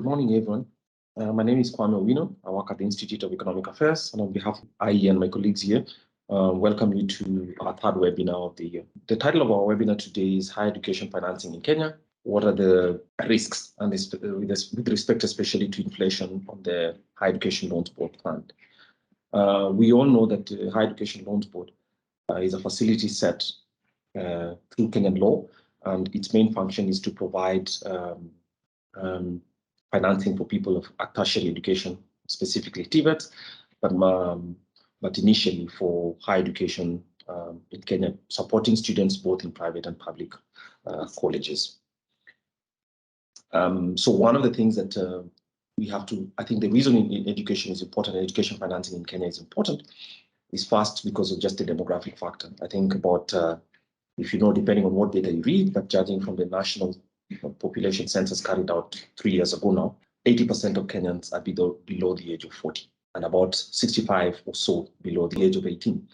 Good morning, everyone. My name is Kwame Owino. I work at the Institute of Economic Affairs, and on behalf of IEA and my colleagues here, welcome you to our third webinar of the year. The title of our webinar today is Higher Education Financing in Kenya. What are the risks, and with respect especially to inflation on the Higher Education Loans Board Fund? We all know that the Higher Education Loans Board is a facility set through Kenyan law, and its main function is to provide financing for people of tertiary education, specifically TVET, but initially for higher education in Kenya, supporting students both in private and public colleges. So one of the things that we have to, I think the reason in education is important, education financing in Kenya is important, is first because of just the demographic factor. I think about, if you know, depending on what data you read, but judging from the national population census carried out 3 years ago now, 80% of Kenyans are below the age of 40, and about 65 or so below the age of 18,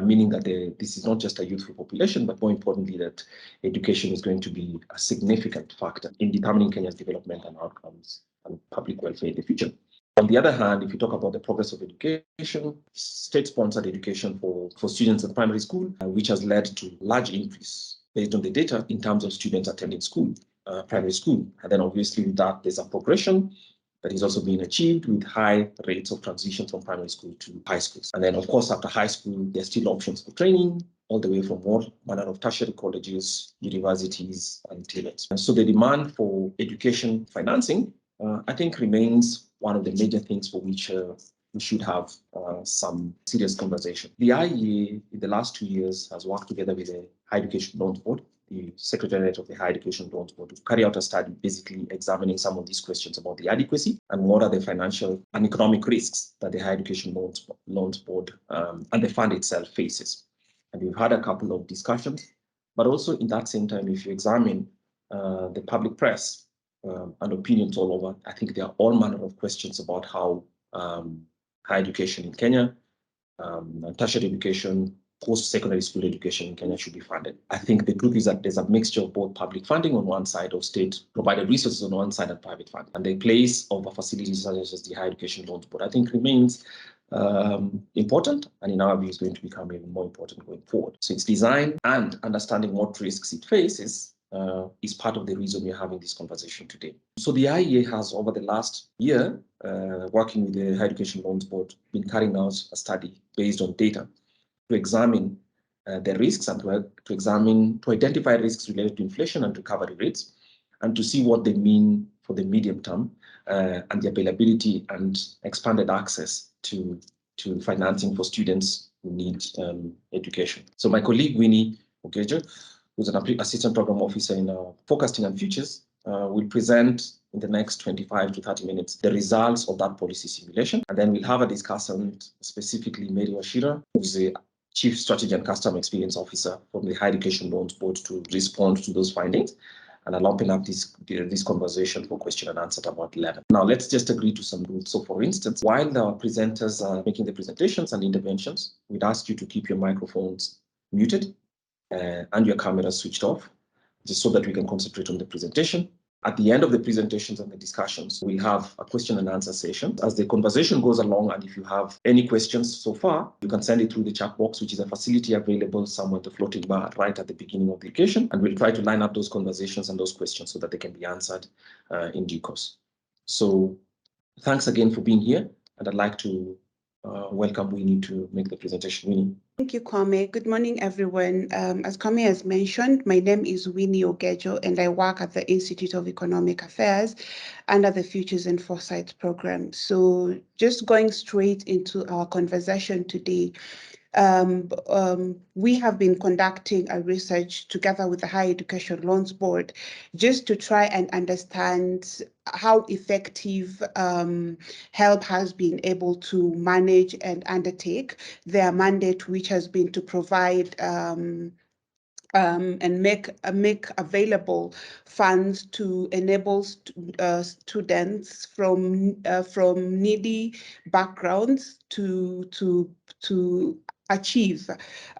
meaning that this is not just a youthful population, but more importantly, that education is going to be a significant factor in determining Kenya's development and outcomes and public welfare in the future. On the other hand, if you talk about the progress of education, state-sponsored education for students at primary school, which has led to large increase based on the data in terms of students attending school, primary school. And then obviously with that, there's a progression that is also being achieved with high rates of transition from primary school to high schools. And then of course, after high school, there's still options for training, all the way from all manner of tertiary colleges, universities, and TVETs. And so the demand for education financing, I think, remains one of the major things for which we should have some serious conversation. The IEA in the last 2 years has worked together with the Higher Education Loans Board, the Secretariat of the Higher Education Loans Board, to carry out a study basically examining some of these questions about the adequacy and what are the financial and economic risks that the Higher Education Loans Board and the fund itself faces. And we've had a couple of discussions, but also in that same time, if you examine the public press and opinions all over, I think there are all manner of questions about how higher education in Kenya, tertiary education, post-secondary school education in Kenya should be funded. I think the truth is that there's a mixture of both public funding on one side, of state-provided resources on one side, and private funding. And the place of a facility such as the Higher Education Loans Board, I think, remains important, and in our view is going to become even more important going forward. So its design and understanding what risks it faces is part of the reason we're having this conversation today. So the IEA has, over the last year, working with the Higher Education Loans Board, been carrying out a study based on data to examine the risks and to identify risks related to inflation and recovery rates, and to see what they mean for the medium term and the availability and expanded access to financing for students who need education. So my colleague Winnie Ogejo, who's an assistant program officer in forecasting and futures, will present in the next 25 to 30 minutes the results of that policy simulation. And then we'll have a discussion, specifically Mary Washira, who's the Chief Strategy and Customer Experience Officer from the Higher Education Loans Board, to respond to those findings. And I'll open up this conversation for question and answer at about 11. Now, let's just agree to some rules. So for instance, while the presenters are making the presentations and interventions, we'd ask you to keep your microphones muted and your camera switched off, just so that we can concentrate on the presentation. At the end of the presentations and the discussions, we have a question and answer session. As the conversation goes along, and if you have any questions so far, you can send it through the chat box, which is a facility available somewhere in the floating bar right at the beginning of the occasion. And we'll try to line up those conversations and those questions so that they can be answered in due course. So thanks again for being here. And I'd like to welcome Winnie to make the presentation. Winnie. Thank you, Kwame. Good morning, everyone. As Kwame has mentioned, my name is Winnie Ogejo, and I work at the Institute of Economic Affairs under the Futures and Foresight program. So just going straight into our conversation today, we have been conducting a research together with the Higher Education Loans Board just to try and understand how effective HELB has been able to manage and undertake their mandate, which has been to provide and make available funds to enable students from needy backgrounds to achieve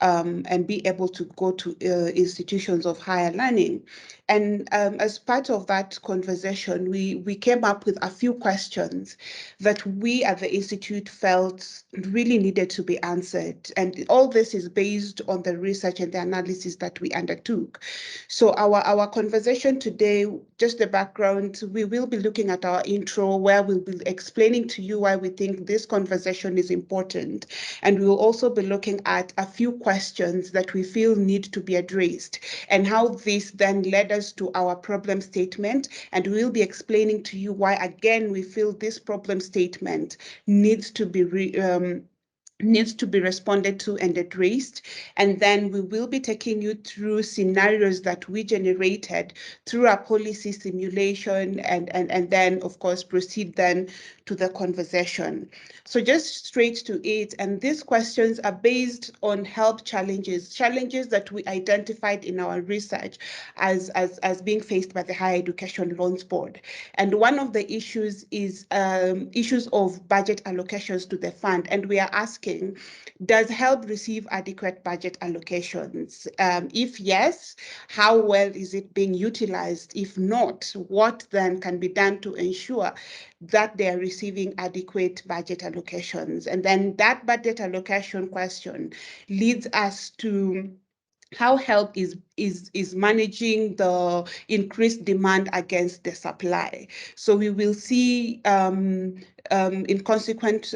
and be able to go to institutions of higher learning. And as part of that conversation, we came up with a few questions that we at the Institute felt really needed to be answered. And all this is based on the research and the analysis that we undertook. So our conversation today, just the background, we will be looking at our intro where we'll be explaining to you why we think this conversation is important. And we will also be looking at a few questions that we feel need to be addressed and how this then led us to our problem statement. And we'll be explaining to you why, again, we feel this problem statement needs to be responded to and addressed. And then we will be taking you through scenarios that we generated through a policy simulation and then, of course, proceed then to the conversation. So just straight to it, and these questions are based on HELB challenges that we identified in our research as being faced by the Higher Education Loans Board. And one of the issues is issues of budget allocations to the fund. And we are asking, does HELB receive adequate budget allocations? If yes, how well is it being utilized? If not, what then can be done to ensure that they are receiving adequate budget allocations? And then that budget allocation question leads us to how HELB is managing the increased demand against the supply. So we will see in consequent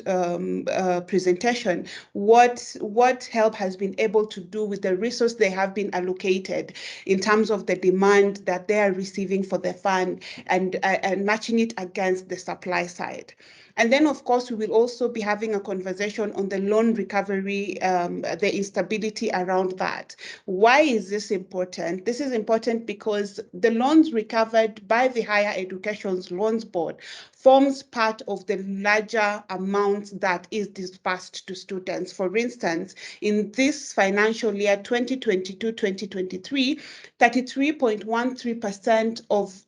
presentation what HELB has been able to do with the resource they have been allocated in terms of the demand that they are receiving for the fund and matching it against the supply side. And then, of course, we will also be having a conversation on the loan recovery, the instability around that. Why is this important? This is important because the loans recovered by the Higher Education Loans Board forms part of the larger amount that is disbursed to students. For instance, in this financial year, 2022-2023, 33.13% of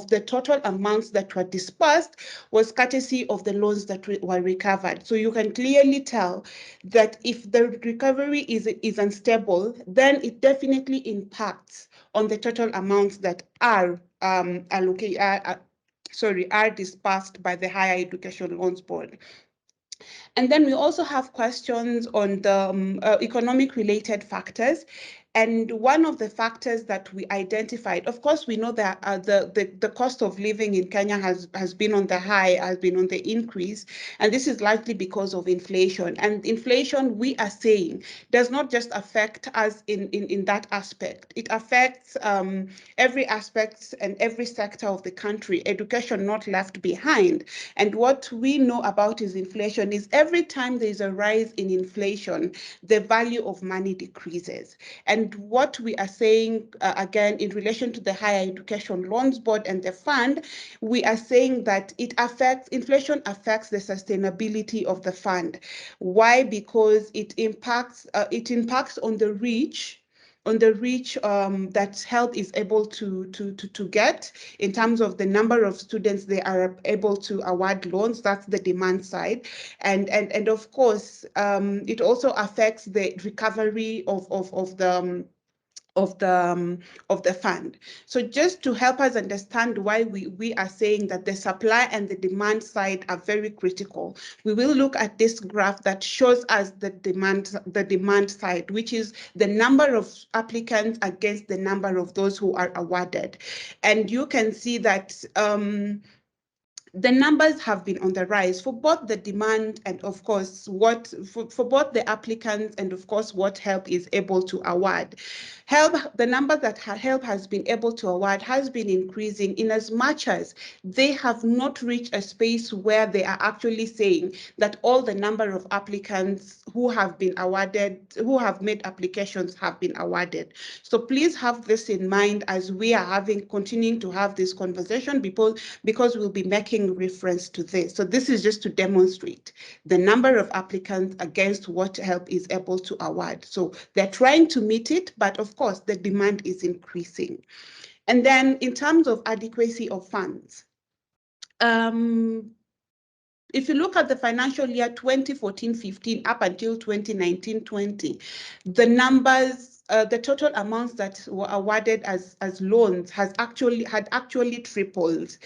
the total amounts that were disbursed was courtesy of the loans that were recovered. So you can clearly tell that if the recovery is unstable, then it definitely impacts on the total amounts that are are disbursed by the Higher Education Loans Board. And then we also have questions on the economic related factors. And one of the factors that we identified, of course, we know that the cost of living in Kenya has been on the high, has been on the increase, and this is largely because of inflation. And inflation, we are saying, does not just affect us in that aspect. It affects every aspect and every sector of the country, education not left behind. And what we know about is inflation is every time there's a rise in inflation, the value of money decreases. And what we are saying, again, in relation to the Higher Education Loans Board and the fund, we are saying that inflation affects the sustainability of the fund. Why? Because it impacts on the reach that HELB is able to get in terms of the number of students they are able to award loans. That's the demand side, and of course it also affects the recovery of the fund. So just to help us understand why we are saying that the supply and the demand side are very critical, we will look at this graph that shows us the demand side, which is the number of applicants against the number of those who are awarded. And you can see that the numbers have been on the rise for both the demand and, of course, for both the applicants and, of course, what HELB is able to award. The number that HELB has been able to award has been increasing in as much as they have not reached a space where they are actually saying that all the number of applicants who have been awarded, who have made applications, have been awarded. So please have this in mind as we are continuing to have this conversation because we'll be making reference to this. So this is just to demonstrate the number of applicants against what HELB is able to award. So they're trying to meet it, but of course the demand is increasing. And then in terms of adequacy of funds, if you look at the financial year 2014-15 up until 2019-20, the numbers, the total amounts that were awarded as loans had actually tripled,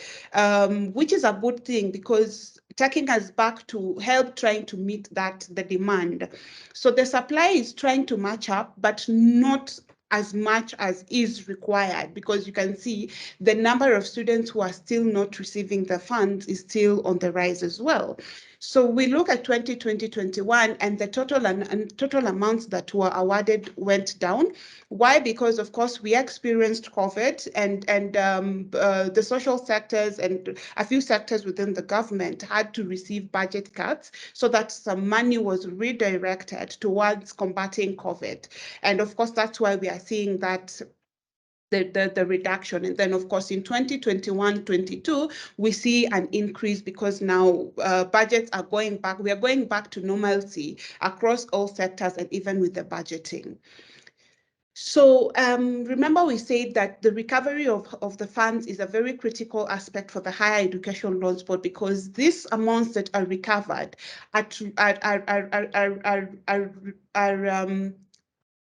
which is a good thing because taking us back to help trying to meet the demand. So the supply is trying to match up, but not as much as is required, because you can see the number of students who are still not receiving the funds is still on the rise as well. So we look at 2020-21 and the total amounts that were awarded went down. Why? Because of course we experienced COVID and the social sectors and a few sectors within the government had to receive budget cuts so that some money was redirected towards combating COVID. And of course, that's why we are seeing that the reduction. And then, of course, in 2021-22, we see an increase because now budgets are going back. We are going back to normalcy across all sectors and even with the budgeting. So remember we said that the recovery of the funds is a very critical aspect for the Higher Education Loans Board, because these amounts that are recovered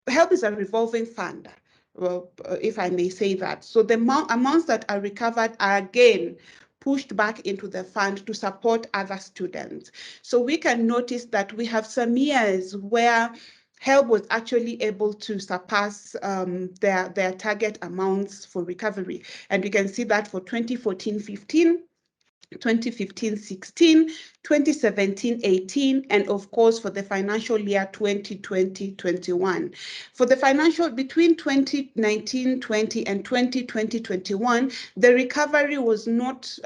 HELB is a revolving fund, if I may say that. So the amounts that are recovered are again pushed back into the fund to support other students. So we can notice that we have some years where HELB was actually able to surpass their target amounts for recovery. And we can see that for 2014-15, 2015-16, 2017-18, and of course for the financial year 2020-21. For the financial between 2019-20 and 2020-21, the recovery was not,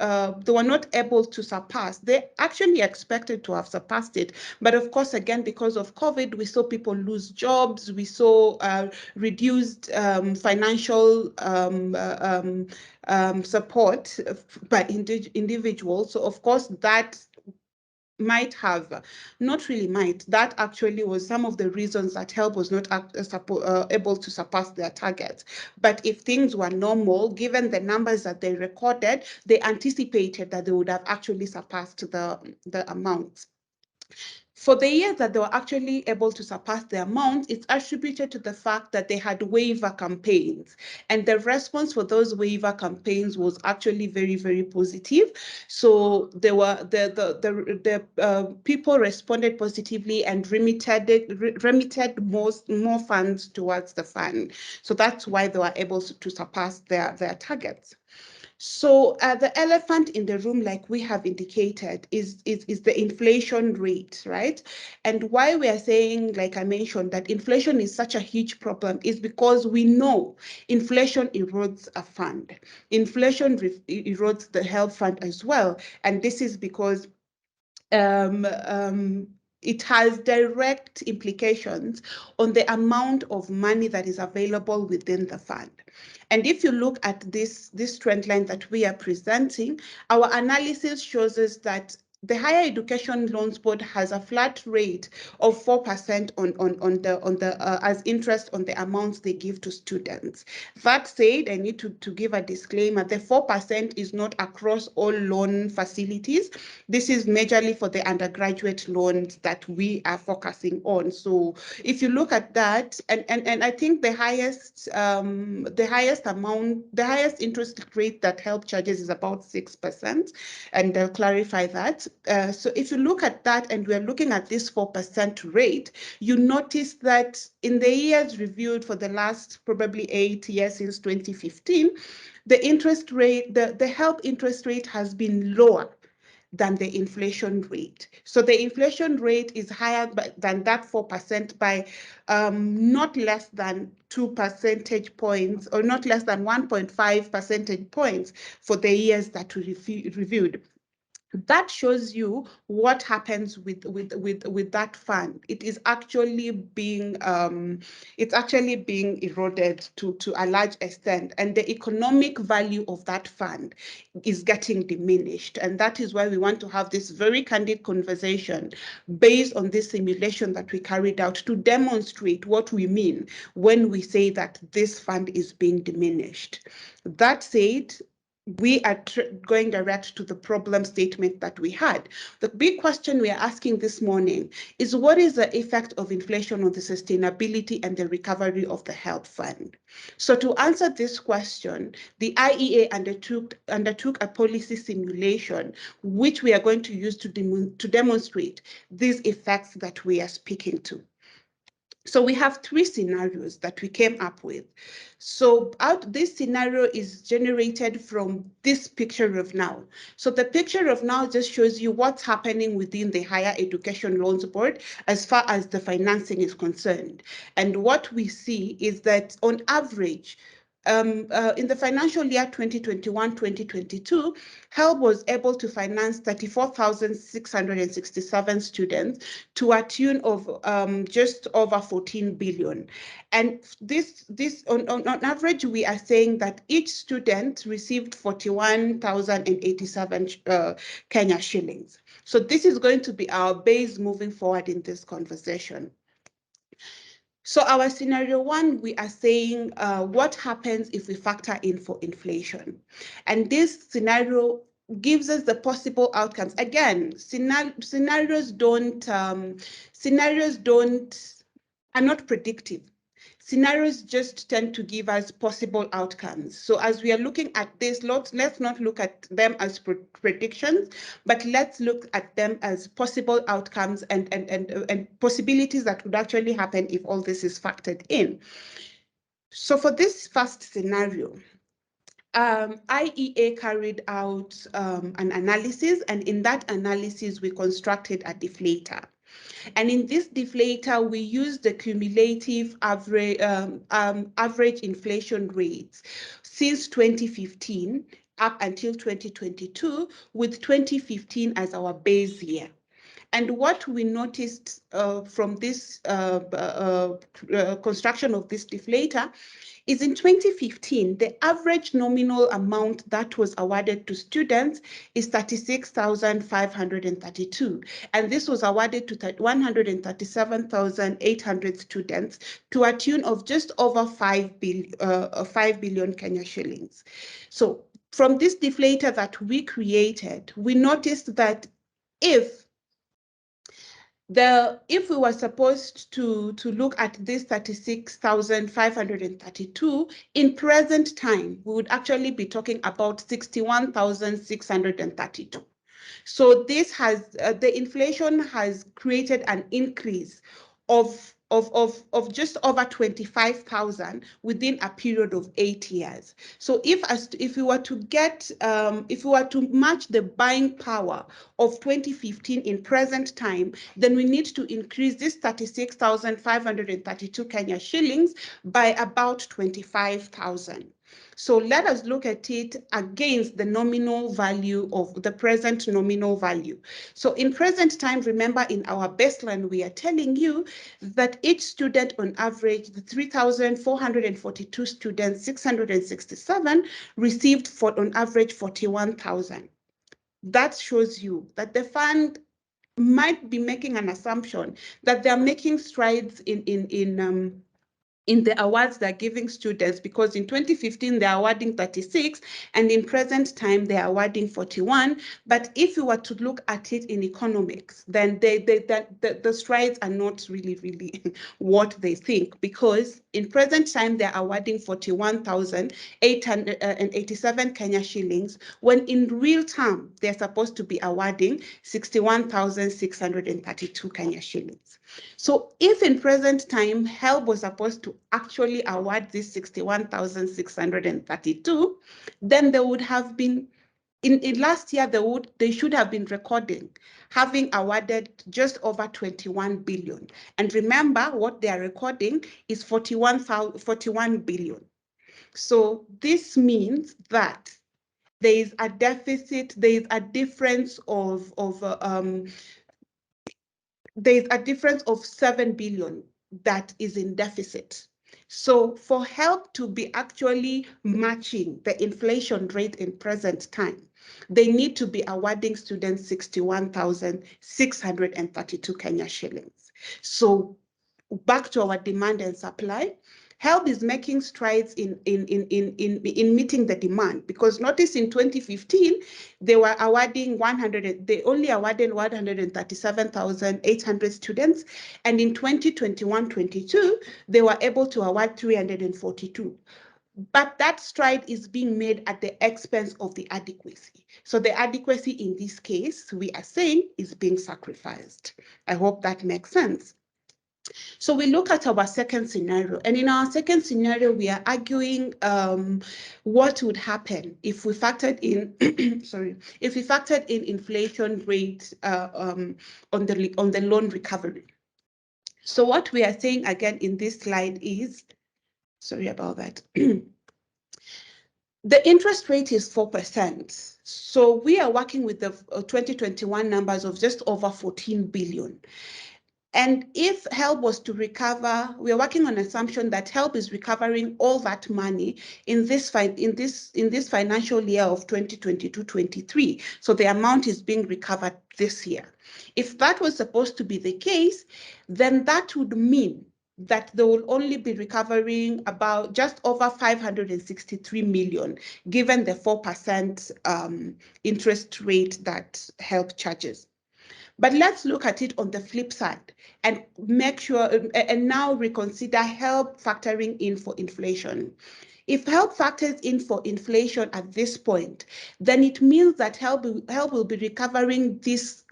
they were not able to surpass. They actually expected to have surpassed it. But of course, again, because of COVID, we saw people lose jobs, we saw reduced financial support by individuals. So of course that might have, not really might, that actually was some of the reasons that HELB was not able to surpass their targets. But if things were normal, given the numbers that they recorded, they anticipated that they would have actually surpassed the amounts. For the years that they were actually able to surpass the amount, it's attributed to the fact that they had waiver campaigns. And the response for those waiver campaigns was actually very, very positive. So there were the people responded positively and remitted more funds towards the fund. So that's why they were able to surpass their targets. So the elephant in the room, like we have indicated, is the inflation rate, right? And why we are saying, like I mentioned, that inflation is such a huge problem is because we know inflation erodes a fund. Inflation erodes the HELB fund as well. And this is because it has direct implications on the amount of money that is available within the fund. And if you look at this trend line that we are presenting, our analysis shows us that the Higher Education Loans Board has a flat rate of 4% on the as interest on the amounts they give to students. That said, I need to give a disclaimer: the 4% is not across all loan facilities. This is majorly for the undergraduate loans that we are focusing on. So if you look at that, and I think the highest interest rate that HELB charges is about 6%, and I'll clarify that. So if you look at that, and we're looking at this 4% rate, you notice that in the years reviewed for the last probably 8 years since 2015, the interest rate, the HELB interest rate has been lower than the inflation rate. So the inflation rate is higher than that 4% by not less than 2 percentage points, or not less than 1.5 percentage points for the years that we reviewed. That shows you what happens with that fund. It is actually being eroded to a large extent, and the economic value of that fund is getting diminished. And that is why we want to have this very candid conversation based on this simulation that we carried out to demonstrate what we mean when we say that this fund is being diminished. That said, we are going direct to the problem statement that we had. The big question we are asking this morning is, what is the effect of inflation on the sustainability and the recovery of the HELB fund? So to answer this question, the IEA undertook a policy simulation, which we are going to use to demonstrate these effects that we are speaking to. So we have three scenarios that we came up with. So this scenario is generated from this picture of now. So the picture of now just shows you what's happening within the Higher Education Loans Board as far as the financing is concerned. And what we see is that on average, in the financial year 2021-2022, HELB was able to finance 34,667 students to a tune of just over 14 billion. And this on average, we are saying that each student received 41,087 Kenya shillings. So this is going to be our base moving forward in this conversation. So our scenario one, we are saying what happens if we factor in for inflation. And this scenario gives us the possible outcomes. Again, scenarios are not predictive. Scenarios just tend to give us possible outcomes. So as we are looking at this, let's not look at them as predictions, but let's look at them as possible outcomes and possibilities that would actually happen if all this is factored in. So for this first scenario, IEA carried out an analysis, and in that analysis, we constructed a deflator. And in this deflator, we used the cumulative average inflation rates since 2015 up until 2022, with 2015 as our base year. And what we noticed from this construction of this deflator is in 2015, the average nominal amount that was awarded to students is 36,532. And this was awarded to 137,800 students to a tune of just over 5 billion Kenya shillings. So from this deflator that we created, we noticed that if we were supposed to look at this 36,532 in present time, we would actually be talking about 61,632. So this has the inflation has created an increase of just over 25,000 within a period of 8 years. So if we were to match the buying power of 2015 in present time, then we need to increase this 36,532 Kenya shillings by about 25,000. So let us look at it against the nominal value of the present nominal value. So in present time, remember in our baseline, we are telling you that each student on average, the 3,442 students, 667 received on average 41,000. That shows you that the fund might be making an assumption that they're making strides in the awards they're giving students, because in 2015, they're awarding 36, and in present time, they're awarding 41. But if you were to look at it in economics, then the strides are not really what they think, because in present time, they're awarding 41,887 Kenya shillings, when in real term, they're supposed to be awarding 61,632 Kenya shillings. So if in present time, HELB was supposed to actually award this 61,632, then they would have been, in last year, they should have been recording, having awarded just over 21 billion. And remember, what they are recording is 41 billion. So this means that there is a deficit, there is a difference of 7 billion that is in deficit. So for HELB to be actually matching the inflation rate in present time, they need to be awarding students 61,632 Kenya shillings. So back to our demand and supply. HELB is making strides in meeting the demand, because notice in 2015 they were awarding they only awarded 137,800 students, and in 2021-22 they were able to award 342. But that stride is being made at the expense of the adequacy. So the adequacy in this case, we are saying, is being sacrificed. I hope that makes sense. So we look at our second scenario, and in our second scenario, we are arguing what would happen if we factored in, if we factored in inflation rate on the loan recovery. So what we are saying again in this slide is, sorry about that. The interest rate is 4%. So we are working with the 2021 numbers of just over 14 billion. And if HELB was to recover, we are working on assumption that HELB is recovering all that money in this financial year of 2022-23. So the amount is being recovered this year. If that was supposed to be the case, then that would mean that they will only be recovering about just over 563 million, given the 4% interest rate that HELB charges. But let's look at it on the flip side and make sure, and now reconsider HELB factoring in for inflation. If HELB factors in for inflation at this point, then it means that HELB will be recovering this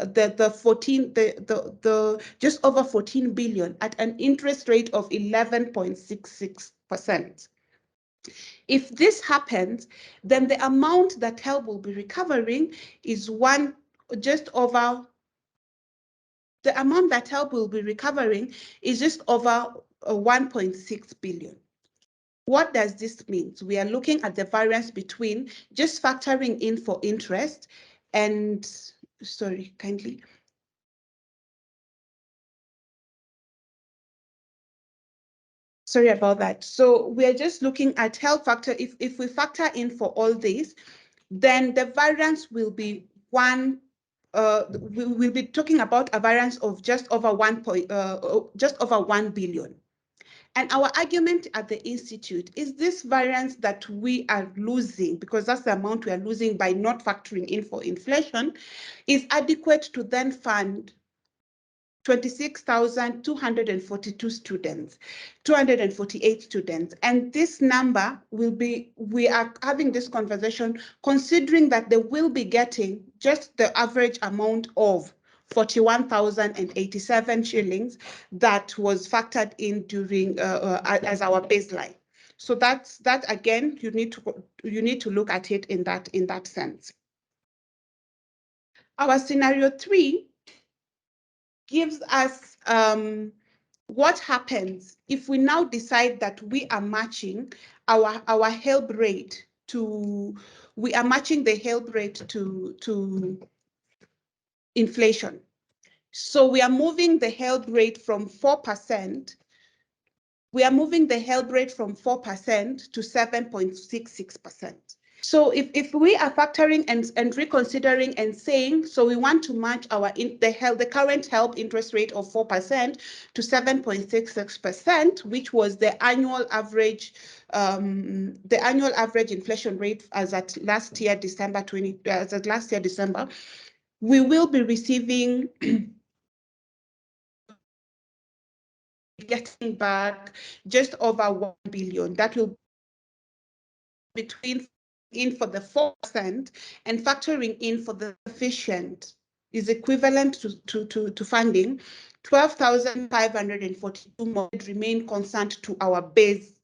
just over 14 billion at an interest rate of 11.66%. If this happens, then the amount that HELB will be recovering is the amount that HELB will be recovering is just over 1.6 billion. What does this mean? We are looking at the variance between just factoring in for interest and, sorry, kindly. Sorry about that. So we are just looking at HELB factor. If we factor in for all this, then the variance will be we'll be talking about a variance of just over 1 billion. And our argument at the Institute is this variance that we are losing, because that's the amount we are losing by not factoring in for inflation, is adequate to then fund 26,242 students, 248 students. And this number will be, we are having this conversation considering that they will be getting just the average amount of 41,087 shillings that was factored in during as our baseline. So that again, you need to look at it in that sense. Our scenario 3 gives us what happens if we now decide that we are matching our HELB rate to, the HELB rate to inflation. So we are moving the HELB rate from 4%. We are moving the HELB rate from 4% to 7.66%. So if we are factoring and reconsidering and saying, so we want to match the current HELB interest rate of 4% to 7.66%, which was the annual average inflation rate as at last year December, we will be receiving getting back just over 1 billion. That will be between in for the 4% and factoring in for the sufficient is equivalent to funding 12,542 more remain constant to our base,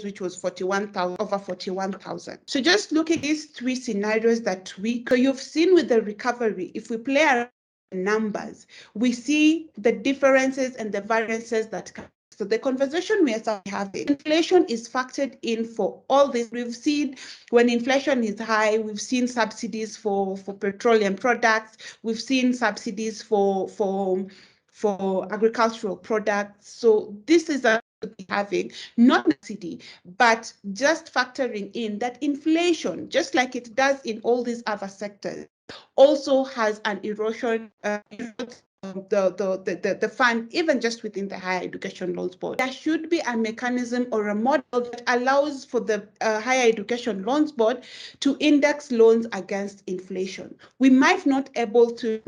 which was 41,000, over 41,000. So just look at these 3 scenarios that you've seen with the recovery. If we play around the numbers, we see the differences and the variances that come. So the conversation we are having, inflation is factored in for all this. We've seen when inflation is high, we've seen subsidies for petroleum products. We've seen subsidies for agricultural products. So this is a having not subsidy, but just factoring in that inflation, just like it does in all these other sectors, also has an erosion the fund, even just within the Higher Education Loans Board. There should be a mechanism or a model that allows for the Higher Education Loans Board to index loans against inflation. We might not be able to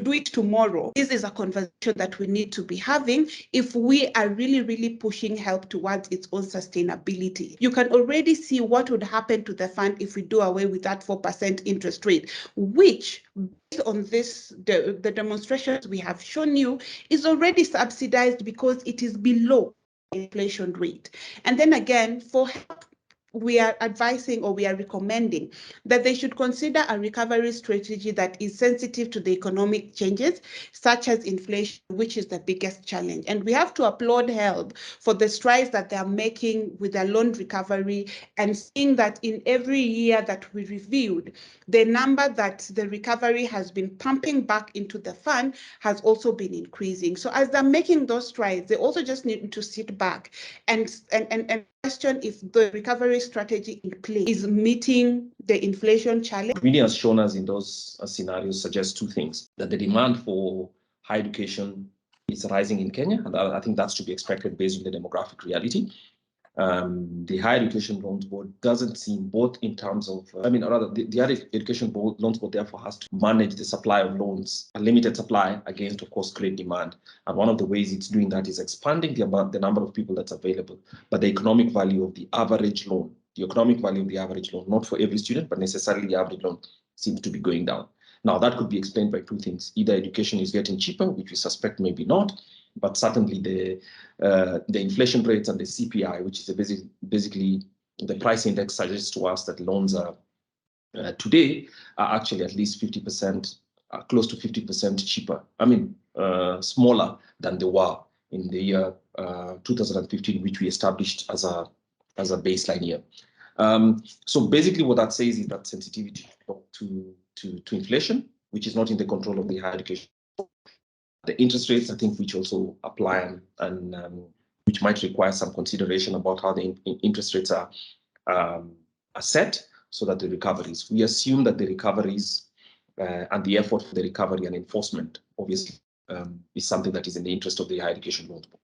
do it tomorrow. This is a conversation that we need to be having if we are really pushing HELB towards its own sustainability. You can already see what would happen to the fund if we do away with that 4% interest rate, which, based on this, the demonstrations we have shown you, is already subsidized because it is below inflation rate. And then again, for HELB, we are advising, or we are recommending, that they should consider a recovery strategy that is sensitive to the economic changes, such as inflation, which is the biggest challenge. And we have to applaud HELB for the strides that they are making with their loan recovery, and seeing that in every year that we reviewed, the number that the recovery has been pumping back into the fund has also been increasing. So as they're making those strides, they also just need to sit back and question if the recovery strategy in place is meeting the inflation challenge. Really has shown us in those scenarios suggests two things: that the demand for higher education is rising in Kenya, and I think that's to be expected based on the demographic reality. The Higher Education Loans Board doesn't seem, both in terms of, the Higher Education Loans Board therefore has to manage the supply of loans, a limited supply against, of course, great demand. And one of the ways it's doing that is expanding the number of people that's available, but the economic value of the average loan, not for every student, but necessarily the average loan, seems to be going down. Now, that could be explained by two things. Either education is getting cheaper, which we suspect maybe not, but certainly the inflation rates and the CPI, which is basically the price index, suggests to us that loans are today are actually at least 50%, close to 50% cheaper. Smaller than they were in the year 2015, which we established as a baseline year. So basically, what that says is that sensitivity to inflation, which is not in the control of the higher education. The interest rates, I think, which also apply and which might require some consideration about how the interest rates are set, so that the recoveries. We assume that the recoveries and the effort for the recovery and enforcement, obviously, is something that is in the interest of the Higher Education Loans Board.